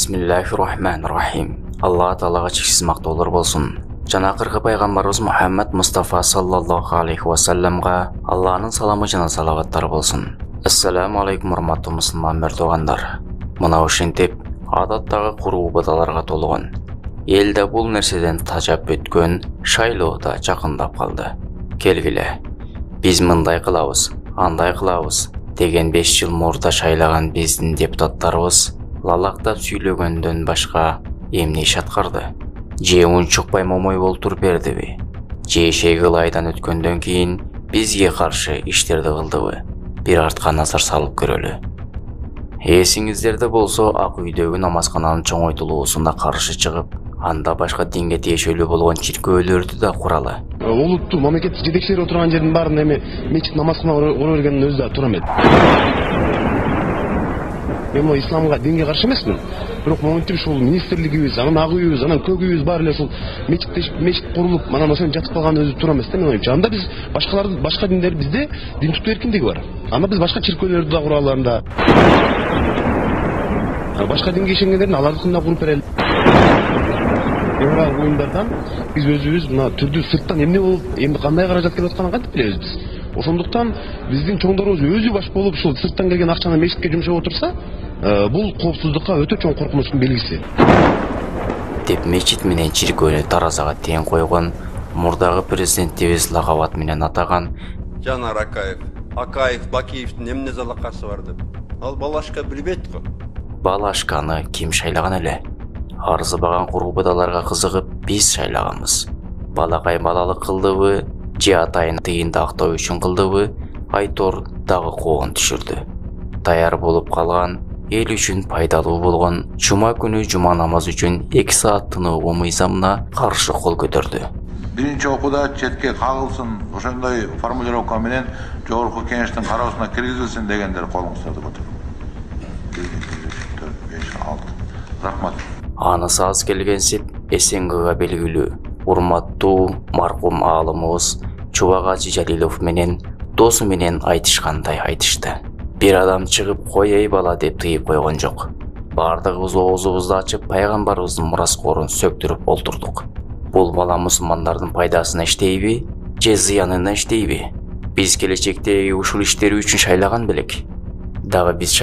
Bismillahirrahmanirrahim. Allah Ta'alaga cheksiz maqtovlar bo'lsin. Janaqirg'i payg'ambarimiz Muhammad Mustafa sallallohu alayhi va sallamga Allohning salomı jana salavatlari bo'lsin. Assalomu alaykum hurmatli musulmon mardog'anlar. Mana o'shintib odatdagi qur'u-badalarga to'lgan. Elda bu narsadan tajab o'tgan shaylowda yaqinlab qoldi. Kelgile. Biz mınday qilamiz, anday qilamiz degan 5 yil murda shaylagan bizning deputatlarimiz lalaqdab сөйлөгөндөн башка эмне иш аткарды? Же унчукпай момой болтуруп бердиби? Же шегил айдан өткөндөн кийин бизге каршы иштерди кылдыбы? Бир артка назар салып көрөлү. Эсиңиздерде болсо Ак үйдөгү намазкананын чоңойтулуусуна каршы чыгып, анда башка динге тиешелүү болгон чиркөөлөрдү да куралы. Улуттуу мамлекеттик жетекчилер отурган жердин баарын эми мечит намазкана кура бергендин өзү да туура эмес. Мен bu исламга, динге каршы эмесмин. Бирок моментте ушул министрлигибиз, анан ак үйүбүз, анан көк үйүбүз баары эле ушул мечит курулуп, анан ошону жатып калган өзү туура эмес да мен оюмча. Анда биз башка диндер бизде дин туттуу эркиндиги бар. Анда биз башка чиркөөлөрдү да куралы анда. Башка динге ишенгендердин алардыкын да куруп берели. Еврал оюндардан биз өзүбүз мына түрдүү сырттан эмне болуп, эмне кандай каражат келип атканын кантип билебиз биз. Ошондуктан биздин чоңдорубуз өзү баш болуп ушул сырттан келген акчаны мечитке жумшап отурса, бул коопсуздукка өтө чоң коркунучтун белгиси. Деп мечит менен чиркөөнү таразага тең койгон мурдагы президентибиз лагабат менен атаган Жанар Акаев, Бакиевдин эмне залакасы бар деп. Ал Балашка билбейт го. Балашканы ким шайлаган эле? Арзыбаган курбудаларга кызыгып биз шайлаганбыз. Балакай балалык кылдыбы, же атайын тыйынды актоо үчүн кылдыбы, Айтор дагы коон түшүрдү. Даяр болуп калган, эл үчүн пайдалуу болгон жума күнү жума намаз үчүн 2 саат тынуу мыйзамына каршы кол көтөрдү. Биринчи окууда четке кагылсын, ошондой формулировка менен жогорку кеңештин кароосуна киргизилсин дегендер колуңуздарды көтөрүп. 1, 2, 3, 4, 5, 6. Рахмат. Анысы аз келгенсип СНГга белгилүү урматтуу маркум аалымыбыз Чубагачы Жалилов менен досу менен айтышкандай айтышты. Бир адам чыгып кой эй бала деп тыйып койгон жок. Бардыгыбыз оозубузду ачып пайгамбарыбыздын мураскорун сөктүрүп олтурдук. Бул бала мусулмандардын пайдасына иштейби, же зыянына иштейби? Биз келечектеги ушул иштери үчүн шайлаган белек. Дагы биз